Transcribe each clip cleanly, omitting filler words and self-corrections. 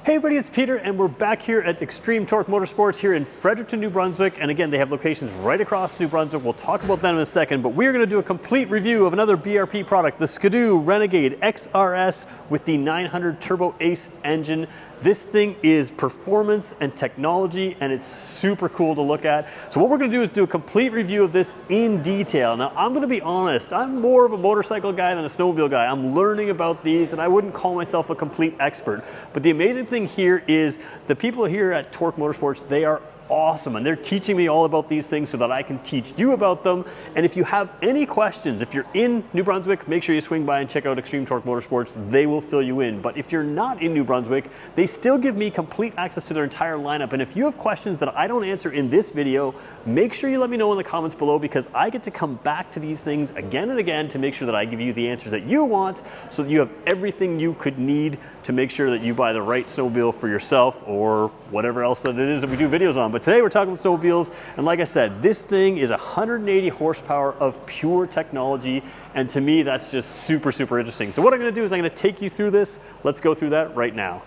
Hey everybody, it's Peter, and we're back here at Extreme Torque Motorsports here in Fredericton, New Brunswick. And again, they have locations right across New Brunswick. We'll talk about them in a second, but we're going to do a complete review of another BRP product, the Ski-Doo Renegade XRS with the 900 Turbo Ace engine. This thing is performance and technology, and it's super cool to look at. So what we're going to do is do a complete review of this in detail. Now, I'm going to be honest, I'm more of a motorcycle guy than a snowmobile guy. I'm learning about these, and I wouldn't call myself a complete expert. But the amazing thing here is the people here at Torque Motorsports, they are awesome, and they're teaching me all about these things so that I can teach you about them. And if you have any questions, if you're in New Brunswick, make sure you swing by and check out Extreme Torque Motorsports. They will fill you in. But if you're not in New Brunswick, they still give me complete access to their entire lineup. And if you have questions that I don't answer in this video, make sure you let me know in the comments below, because I get to come back to these things again and again to make sure that I give you the answers that you want, so that you have everything you could need to make sure that you buy the right snowmobile for yourself or whatever else that it is that we do videos on. But today we're talking about snowmobiles, and like I said, this thing is 180 horsepower of pure technology, and to me that's just super interesting. So what I'm going to do is I'm going to take you through this. Let's go through that right now.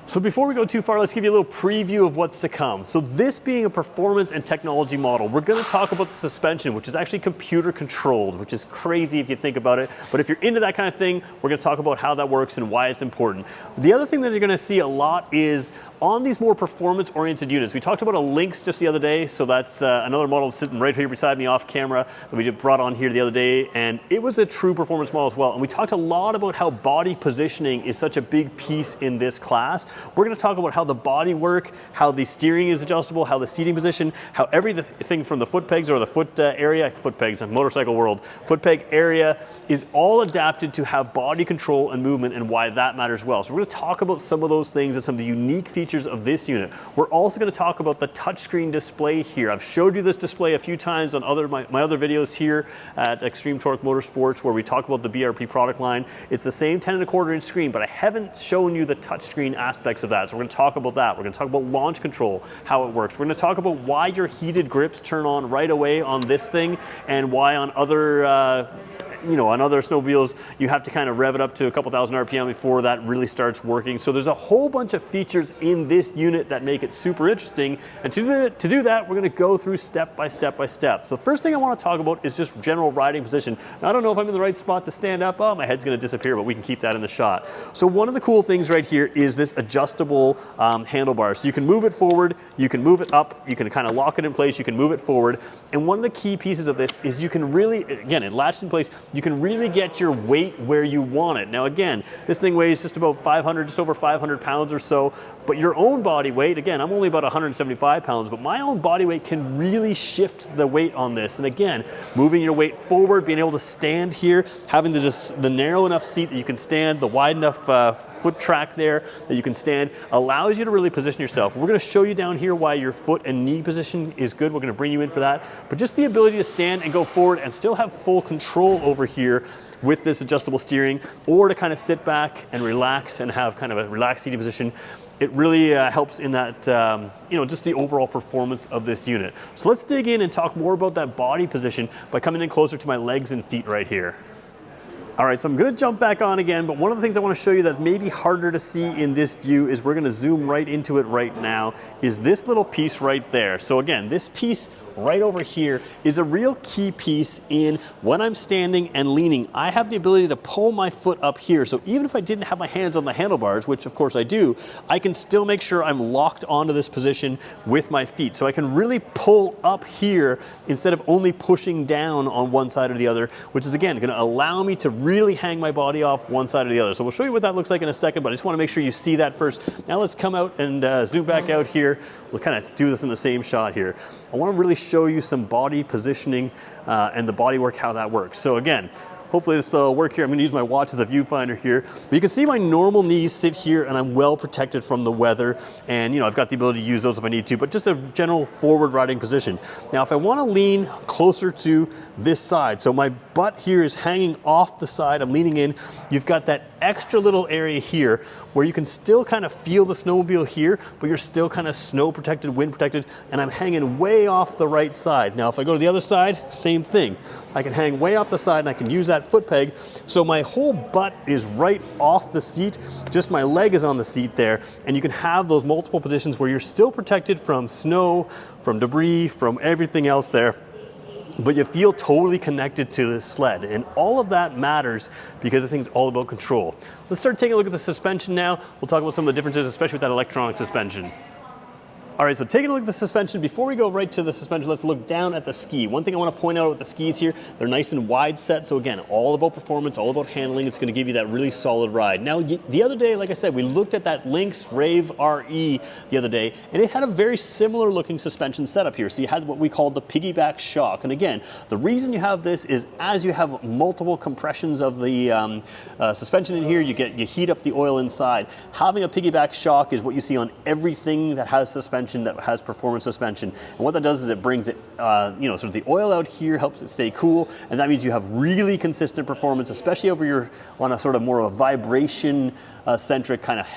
So before we go too far, let's give you a little preview of what's to come. So this being a performance and technology model, we're going to talk about the suspension, which is actually computer controlled, which is crazy if you think about it. But if you're into that kind of thing, we're going to talk about how that works and why it's important. The other thing that you're going to see a lot is on these more performance-oriented units. We talked about a Lynx just the other day, so that's another model sitting right here beside me off camera that we just brought on here the other day, and it was a true performance model as well. And we talked a lot about how body positioning is such a big piece in this class. We're going to talk about how the body work, how the steering is adjustable, how the seating position, how everything from the foot pegs or the foot area, foot pegs in motorcycle world, foot peg area is all adapted to have body control and movement, and why that matters well. So we're going to talk about some of those things and some of the unique features of this unit. We're also going to talk about the touchscreen display here. I've showed you this display a few times on my other videos here at Extreme Torque Motorsports, where we talk about the BRP product line. It's the same 10.25 inch screen, but I haven't shown you the touchscreen aspects of that. So we're going to talk about that. We're going to talk about launch control, how it works. We're going to talk about why your heated grips turn on right away on this thing, and why on other on other snowmobiles you have to kind of rev it up to a couple thousand RPM before that really starts working. So there's a whole bunch of features in this unit that make it super interesting, and to do that, we're going to go through step by step. So first thing I want to talk about is just general riding position. Now, I don't know if I'm in the right spot to stand up. Oh, my head's going to disappear, but we can keep that in the shot. So one of the cool things right here is this adjustable handlebar. So you can move it forward, you can move it up, you can kind of lock it in place, you can move it forward. And one of the key pieces of this is you can really, again, it latches in place, you can really get your weight where you want it. Now again, this thing weighs just over 500 pounds or so, but your own body weight, again, I'm only about 175 pounds, but my own body weight can really shift the weight on this. And again, moving your weight forward, being able to stand here, having the narrow enough seat that you can stand, the wide enough foot track there that you can stand, allows you to really position yourself. We're going to show you down here why your foot and knee position is good. We're going to bring you in for that, but just the ability to stand and go forward and still have full control over here with this adjustable steering, or to kind of sit back and relax and have kind of a relaxed seating position. It really helps in that, just the overall performance of this unit. So let's dig in and talk more about that body position by coming in closer to my legs and feet right here. All right, so I'm going to jump back on again, but one of the things I want to show you that may be harder to see in this view is we're going to zoom right into it right now, is this little piece right there. So again, this piece right over here is a real key piece in when I'm standing and leaning. I have the ability to pull my foot up here. So even if I didn't have my hands on the handlebars, which of course I do, I can still make sure I'm locked onto this position with my feet. So I can really pull up here instead of only pushing down on one side or the other, which is again going to allow me to really hang my body off one side or the other. So we'll show you what that looks like in a second, but I just want to make sure you see that first. Now let's come out and zoom back out here. We'll kind of do this in the same shot here. I want to really show you some body positioning and the body work, how that works. So again, hopefully this will work here. I'm going to use my watch as a viewfinder here. But you can see my normal knees sit here, and I'm well protected from the weather. And I've got the ability to use those if I need to, but just a general forward riding position. Now, if I want to lean closer to this side, so my butt here is hanging off the side, I'm leaning in, you've got that extra little area here where you can still kind of feel the snowmobile here, but you're still kind of snow protected, wind protected, and I'm hanging way off the right side. Now, if I go to the other side, same thing. I can hang way off the side and I can use that foot peg. So my whole butt is right off the seat, just my leg is on the seat there, and you can have those multiple positions where you're still protected from snow, from debris, from everything else there, but you feel totally connected to this sled. And all of that matters because this thing's all about control. Let's start taking a look at the suspension now. We'll talk about some of the differences, especially with that electronic suspension. All right, so taking a look at the suspension, before we go right to the suspension, let's look down at the ski. One thing I want to point out with the skis here, they're nice and wide set. So again, all about performance, all about handling. It's going to give you that really solid ride. Now, the other day, like I said, we looked at that Lynx Rave RE the other day, and it had a very similar looking suspension setup here. So you had what we call the piggyback shock. And again, the reason you have this is as you have multiple compressions of the suspension in here, you heat up the oil inside. Having a piggyback shock is what you see on everything that has suspension, that has performance suspension. And what that does is it brings it, sort of the oil out here, helps it stay cool, and that means you have really consistent performance, especially over on a sort of more of a vibration centric kind of,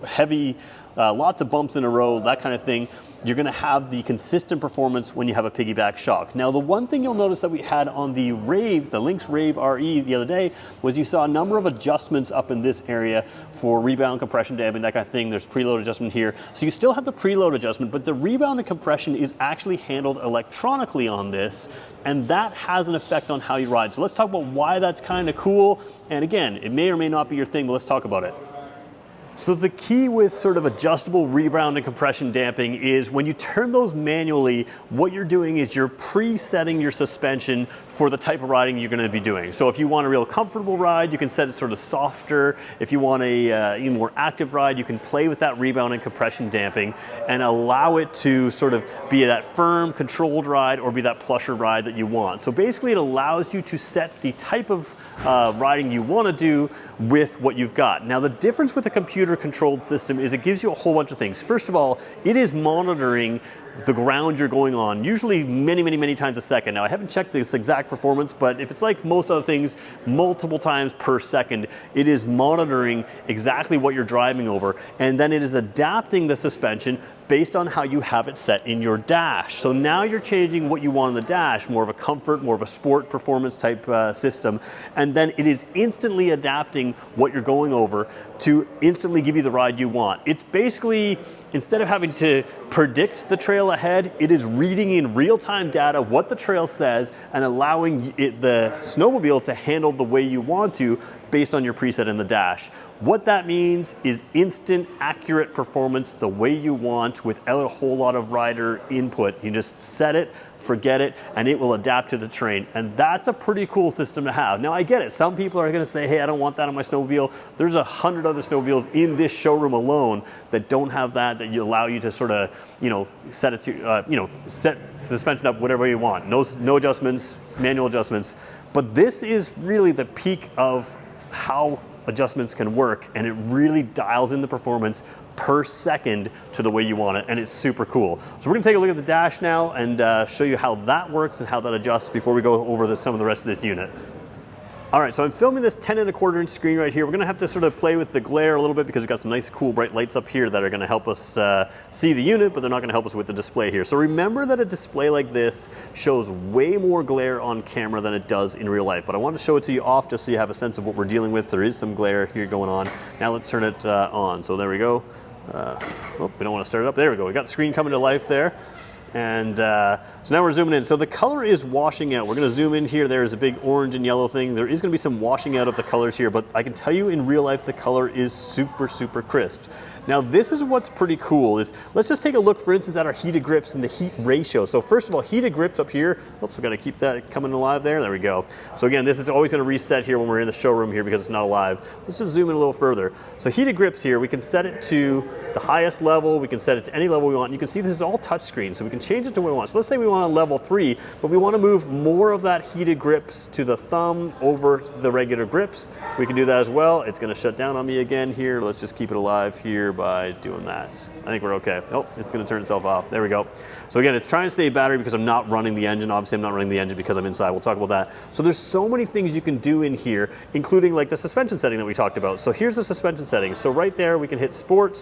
heavy, lots of bumps in a row, that kind of thing. You're going to have the consistent performance when you have a piggyback shock. Now, the one thing you'll notice that we had on the Lynx Rave RE the other day, was you saw a number of adjustments up in this area for rebound, compression, damping, that kind of thing. There's preload adjustment here. So you still have the preload adjustment, but the rebound and compression is actually handled electronically on this, and that has an effect on how you ride. So let's talk about why that's kind of cool. And again, it may or may not be your thing, but let's talk about it. So the key with sort of adjustable rebound and compression damping is when you turn those manually, what you're doing is you're presetting your suspension for the type of riding you're going to be doing. So if you want a real comfortable ride, you can set it sort of softer. If you want a even more active ride, you can play with that rebound and compression damping and allow it to sort of be that firm, controlled ride or be that plusher ride that you want. So basically it allows you to set the type of riding you want to do with what you've got. Now the difference with a computer controlled system is it gives you a whole bunch of things. First of all, it is monitoring the ground you're going on, usually many times a second. Now I haven't checked this exact performance, but if it's like most other things, multiple times per second, it is monitoring exactly what you're driving over, and then it is adapting the suspension based on how you have it set in your dash. So now you're changing what you want on the dash, more of a comfort, more of a sport performance type system, and then it is instantly adapting what you're going over to instantly give you the ride you want. It's basically, instead of having to predict the trail ahead, it is reading in real-time data what the trail says and allowing the snowmobile to handle the way you want to based on your preset in the dash. What that means is instant, accurate performance the way you want without a whole lot of rider input. You just set it, forget it, and it will adapt to the terrain. And that's a pretty cool system to have. Now I get it, some people are gonna say, hey, I don't want that on my snowmobile. There's 100 other snowmobiles in this showroom alone that don't have that you allow you to sort of, set it to, set suspension up whatever you want. No adjustments, manual adjustments. But this is really the peak of how adjustments can work, and it really dials in the performance per second to the way you want it, and it's super cool. So we're gonna take a look at the dash now and show you how that works and how that adjusts before we go over some of the rest of this unit. All right, so I'm filming this 10.25 inch screen right here. We're gonna have to sort of play with the glare a little bit because we've got some nice cool bright lights up here that are gonna help us see the unit, but they're not gonna help us with the display here. So remember that a display like this shows way more glare on camera than it does in real life, but I wanted to show it to you off just so you have a sense of what we're dealing with. There is some glare here going on. Now let's turn it on. So there we go. We don't wanna start it up. There we go. We got the screen coming to life there. And so now we're zooming in. So the color is washing out. We're going to zoom in here. There is a big orange and yellow thing. There is going to be some washing out of the colors here, but I can tell you in real life the color is super crisp. Now this is what's pretty cool is, let's just take a look for instance at our heated grips and the heat ratio. So first of all, heated grips up here, oops, we've got to keep that coming alive there. There we go. So again, this is always going to reset here when we're in the showroom here because it's not alive. Let's just zoom in a little further. So heated grips here, we can set it to the highest level, we can set it to any level we want. You can see this is all touchscreen, so we can change it to what we want. So let's say we want a level 3, but we want to move more of that heated grips to the thumb over the regular grips. We can do that as well. It's going to shut down on me again here. Let's just keep it alive here by doing that. I think we're okay. Oh, it's going to turn itself off. There we go. So again, it's trying to stay battery because I'm not running the engine. Obviously, I'm not running the engine because I'm inside. We'll talk about that. So there's so many things you can do in here, including like the suspension setting that we talked about. So here's the suspension setting. So right there, we can hit sport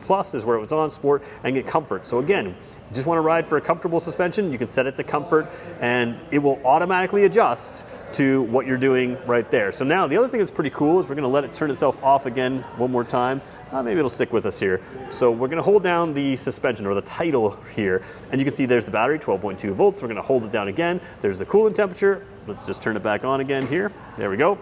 Plus is where it was on, Sport, and get Comfort. So again, you just want to ride for a comfortable suspension, you can set it to Comfort, and it will automatically adjust to what you're doing right there. So now the other thing that's pretty cool is we're going to let it turn itself off again one more time. Maybe it'll stick with us here. So we're going to hold down the suspension, or the title here, and you can see there's the battery, 12.2 volts. We're going to hold it down again. There's the coolant temperature. Let's just turn it back on again here. There we go.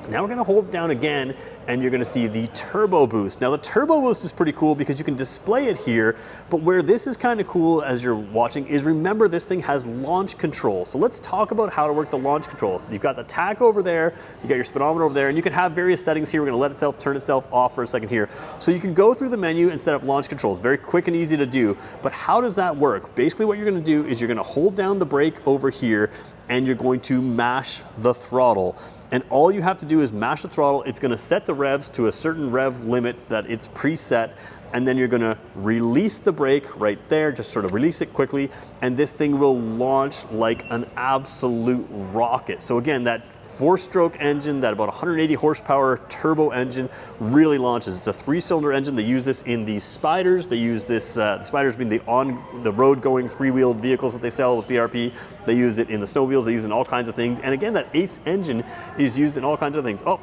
Now we're going to hold it down again, and you're going to see the turbo boost. Now the turbo boost is pretty cool because you can display it here, but where this is kind of cool as you're watching is, remember, this thing has launch control. So let's talk about how to work the launch control. You've got the tach over there, you got your speedometer over there, and you can have various settings here. We're going to let itself turn itself off for a second here. So you can go through the menu and set up launch controls. Very quick and easy to do. But how does that work? Basically what you're going to do is you're going to hold down the brake over here, and you're going to mash the throttle. And all you have to do is mash the throttle. It's going to set the revs to a certain rev limit that it's preset, and then you're going to release the brake right there, just sort of release it quickly, and this thing will launch like an absolute rocket. So again, that 4-stroke engine, that about 180 horsepower turbo engine, really launches. It's a 3-cylinder engine. They use this in the Spyders. They use this, the Spyders being the road going 3-wheeled vehicles that they sell with BRP. They use it in the snowmobiles. They use it in all kinds of things. And again, that Ace engine is used in all kinds of things. Oh,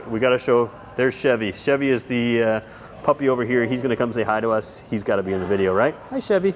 we got to show, there's Chevy. Chevy is the puppy over here. He's going to come say hi to us. He's got to be in the video, right? Hi, Chevy.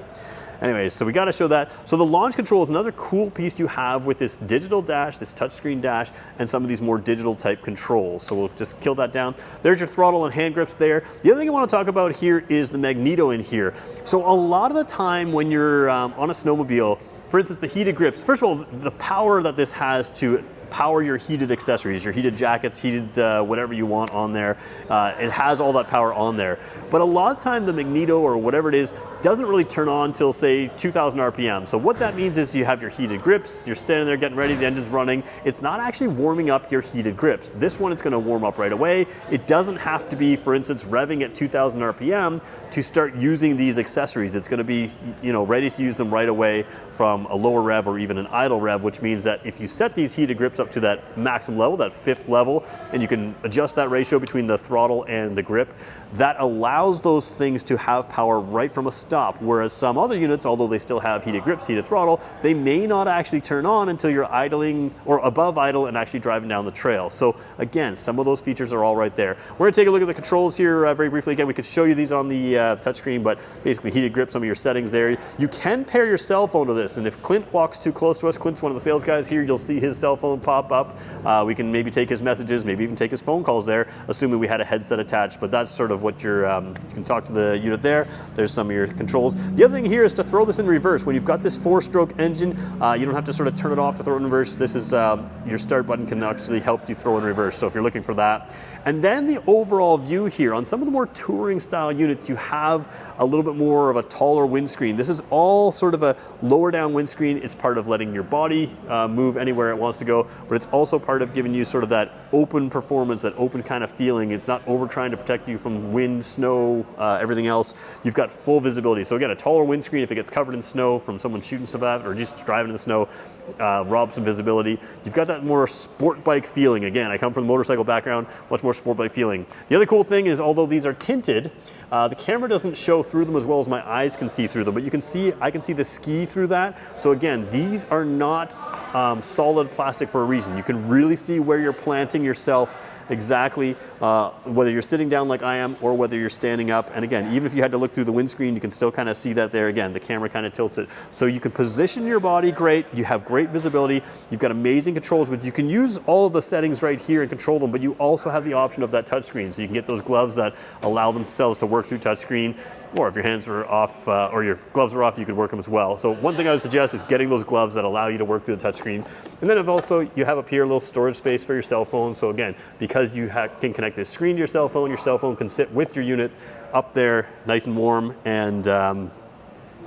Anyways, so we got to show that. So the launch control is another cool piece you have with this digital dash, this touchscreen dash, and some of these more digital type controls. So we'll just kill that down. There's your throttle and hand grips there. The other thing I want to talk about here is the magneto in here. So a lot of the time when you're on a snowmobile, for instance, the heated grips, first of all, the power that this has to power your heated accessories, your heated jackets, heated whatever you want on there. It has all that power on there. But a lot of time the magneto or whatever it is doesn't really turn on till say 2000 RPM. So what that means is you have your heated grips, you're standing there getting ready, the engine's running. It's not actually warming up your heated grips. This one, it's going to warm up right away. It doesn't have to be, for instance, revving at 2000 RPM to start using these accessories. It's going to be, ready to use them right away from a lower rev or even an idle rev, which means that if you set these heated grips up to that maximum level, that 5th level, and you can adjust that ratio between the throttle and the grip, that allows those things to have power right from a stop. Whereas some other units, although they still have heated grips, heated throttle, they may not actually turn on until you're idling or above idle and actually driving down the trail. So again, some of those features are all right there. We're going to take a look at the controls here very briefly. Again, we could show you these on the touchscreen, but basically heated grip, some of your settings there. You can pair your cell phone to this, and if Clint walks too close to us, Clint's one of the sales guys here, you'll see his cell phone pop up. We can maybe take his messages, maybe even take his phone calls there, assuming we had a headset attached, but that's sort of what you can talk to the unit there. There's some of your controls. The other thing here is to throw this in reverse. When you've got this 4-stroke engine, you don't have to sort of turn it off to throw it in reverse. This is, your start button can actually help you throw in reverse, so if you're looking for that. And then the overall view here, on some of the more touring style units, you have a little bit more of a taller windscreen. This is all sort of a lower down windscreen. It's part of letting your body move anywhere it wants to go, but it's also part of giving you sort of that open performance, that open kind of feeling. It's not over trying to protect you from wind, snow, everything else. You've got full visibility. So again, a taller windscreen, if it gets covered in snow from someone shooting stuff at it or just driving in the snow, robs some visibility. You've got that more sport bike feeling. Again, I come from the motorcycle background, much more sport bike feeling. The other cool thing is, although these are tinted, the camera doesn't show through them as well as my eyes can see through them, but you can see, I can see the ski through that. So again, these are not solid plastic for a reason. You can really see where you're planting yourself exactly, whether you're sitting down like I am or whether you're standing up. And again, even if you had to look through the windscreen, you can still kind of see that there. Again, the camera kind of tilts it. So you can position your body great. You have great visibility. You've got amazing controls, but you can use all of the settings right here and control them, but you also have the option of that touchscreen. So you can get those gloves that allow themselves to work through touchscreen, or if your hands are off or your gloves are off, you could work them as well. So one thing I would suggest is getting those gloves that allow you to work through the touchscreen. And then if also you have up here a little storage space for your cell phone. So again, because you can connect this screen to your cell phone can sit with your unit up there nice and warm, and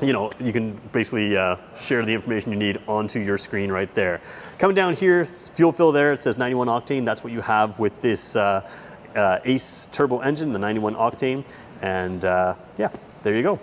you can basically share the information you need onto your screen right there. Coming down here, fuel fill there, it says 91 octane. That's what you have with this Ace turbo engine, the 91 octane. And yeah, there you go.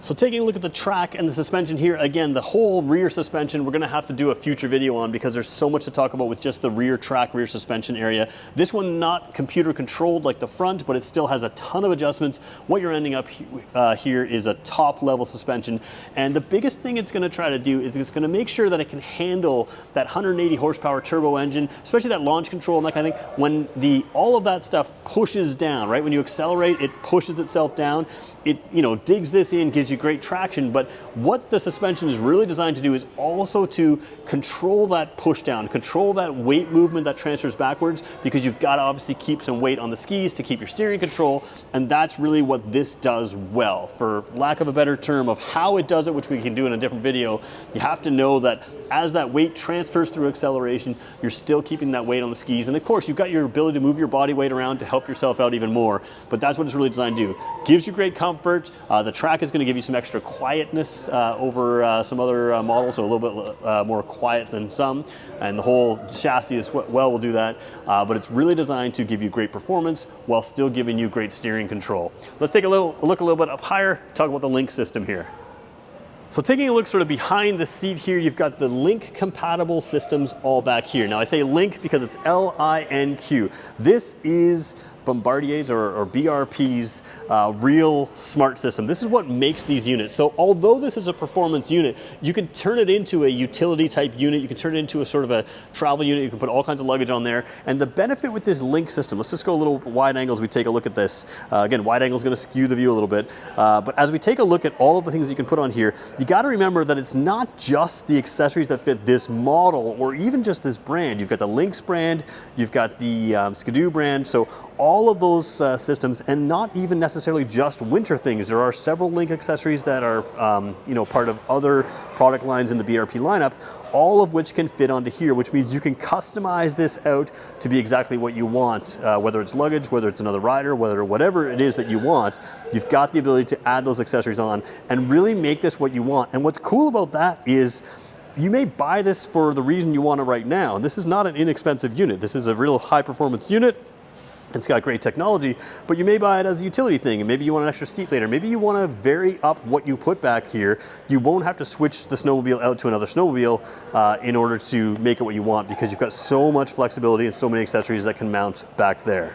So taking a look at the track and the suspension here, again, the whole rear suspension, we're gonna have to do a future video on because there's so much to talk about with just the rear track, rear suspension area. This one not computer controlled like the front, but it still has a ton of adjustments. What you're ending up here is a top level suspension. And the biggest thing it's gonna try to do is it's gonna make sure that it can handle that 180 horsepower turbo engine, especially that launch control and that kind of thing. When all of that stuff pushes down, right? When you accelerate, it pushes itself down. It, digs this in, gives you great traction, but what the suspension is really designed to do is also to control that push down, control that weight movement that transfers backwards, because you've got to obviously keep some weight on the skis to keep your steering control, and that's really what this does well. For lack of a better term of how it does it, which we can do in a different video, you have to know that as that weight transfers through acceleration, you're still keeping that weight on the skis, and of course you've got your ability to move your body weight around to help yourself out even more, but that's what it's really designed to do. Gives you great comfort. The track is going to give you some extra quietness over some other models, so a little bit more quiet than some, and the whole chassis as well will do that, but it's really designed to give you great performance while still giving you great steering control. Let's take a look a little bit up higher, talk about the Link system here. So taking a look sort of behind the seat here, you've got the Link compatible systems all back here. Now I say Link because it's L-I-N-Q. This is Bombardier's or BRP's real smart system. This is what makes these units. So although this is a performance unit, you can turn it into a utility type unit. You can turn it into a sort of a travel unit. You can put all kinds of luggage on there. And the benefit with this Link system, let's just go a little wide angle as we take a look at this. Again, wide angle is going to skew the view a little bit. But as we take a look at all of the things you can put on here, you got to remember that it's not just the accessories that fit this model or even just this brand. You've got the Lynx brand, you've got the Skidoo brand. So all of those systems, and not even necessarily just winter things. There are several Link accessories that are part of other product lines in the BRP lineup, all of which can fit onto here, which means you can customize this out to be exactly what you want, whether it's luggage, whether it's another rider, whatever it is that you want, you've got the ability to add those accessories on and really make this what you want. And what's cool about that is you may buy this for the reason you want it right now. This is not an inexpensive unit. This is a real high performance unit. It's got great technology, but you may buy it as a utility thing, and maybe you want an extra seat later. Maybe you want to vary up what you put back here. You won't have to switch the snowmobile out to another snowmobile in order to make it what you want, because you've got so much flexibility and so many accessories that can mount back there.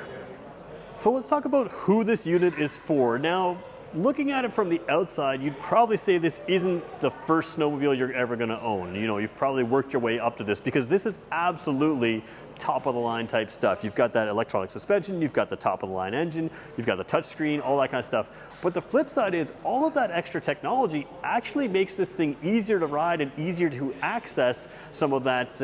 So let's talk about who this unit is for. Now, looking at it from the outside, you'd probably say this isn't the first snowmobile you're ever going to own. You've probably worked your way up to this, because this is absolutely top of the line type stuff. You've got that electronic suspension, you've got the top of the line engine, you've got the touchscreen, all that kind of stuff. But the flip side is all of that extra technology actually makes this thing easier to ride and easier to access some of that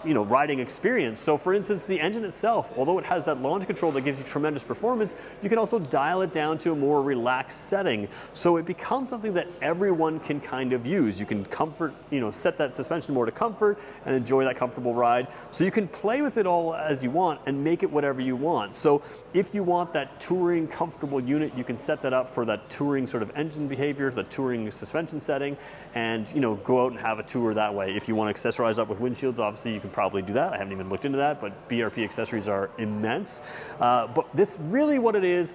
riding experience. So for instance, the engine itself, although it has that launch control that gives you tremendous performance, you can also dial it down to a more relaxed setting. So it becomes something that everyone can kind of use. You can set that suspension more to comfort and enjoy that comfortable ride. So you can play with it all as you want and make it whatever you want. So if you want that touring comfortable unit, you can set that up for that touring sort of engine behavior, the touring suspension setting, and go out and have a tour that way. If you want to accessorize up with windshields, obviously you can probably do that. I haven't even looked into that, but BRP accessories are immense. But this really what it is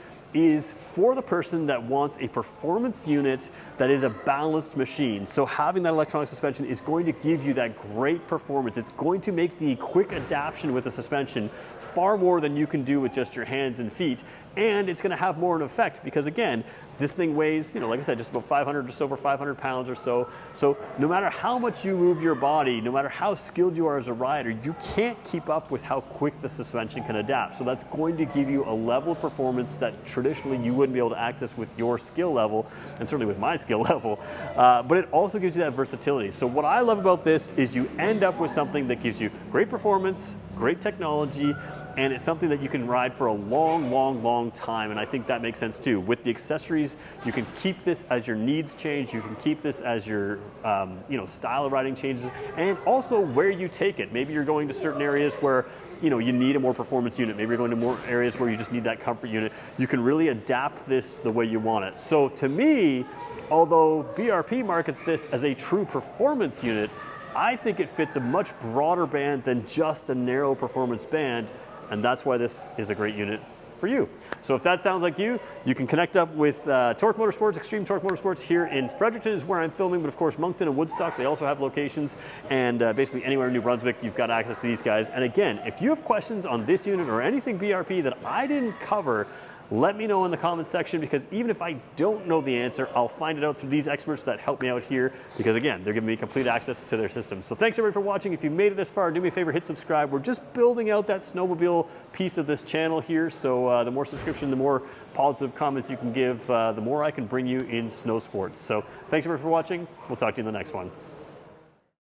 for the person that wants a performance unit that is a balanced machine. So having that electronic suspension is going to give you that great performance. It's going to make the quick adaptation with the suspension far more than you can do with just your hands and feet. And it's going to have more of an effect because, again, this thing weighs, like I said, just about just over 500 pounds or so. So no matter how much you move your body, no matter how skilled you are as a rider, you can't keep up with how quick the suspension can adapt. So that's going to give you a level of performance that traditionally you wouldn't be able to access with your skill level, and certainly with my skill level. But it also gives you that versatility. So what I love about this is you end up with something that gives you great performance, great technology, and it's something that you can ride for a long, long, long time, and I think that makes sense too. With the accessories, you can keep this as your needs change, you can keep this as your style of riding changes, and also where you take it. Maybe you're going to certain areas where you need a more performance unit. Maybe you're going to more areas where you just need that comfort unit. You can really adapt this the way you want it. So to me, although BRP markets this as a true performance unit, I think it fits a much broader band than just a narrow performance band, and that's why this is a great unit for you. So if that sounds like you, you can connect up with Torque Motorsports, Extreme Torque Motorsports here in Fredericton is where I'm filming, but of course Moncton and Woodstock, they also have locations, and basically anywhere in New Brunswick, you've got access to these guys. And again, if you have questions on this unit or anything BRP that I didn't cover, let me know in the comments section, because even if I don't know the answer, I'll find it out through these experts that help me out here, because again, they're giving me complete access to their system. So thanks everybody for watching. If you made it this far, do me a favor, hit subscribe. We're just building out that snowmobile piece of this channel here, so the more subscription, the more positive comments you can give, the more I can bring you in snow sports. So thanks everybody for watching. We'll talk to you in the next one.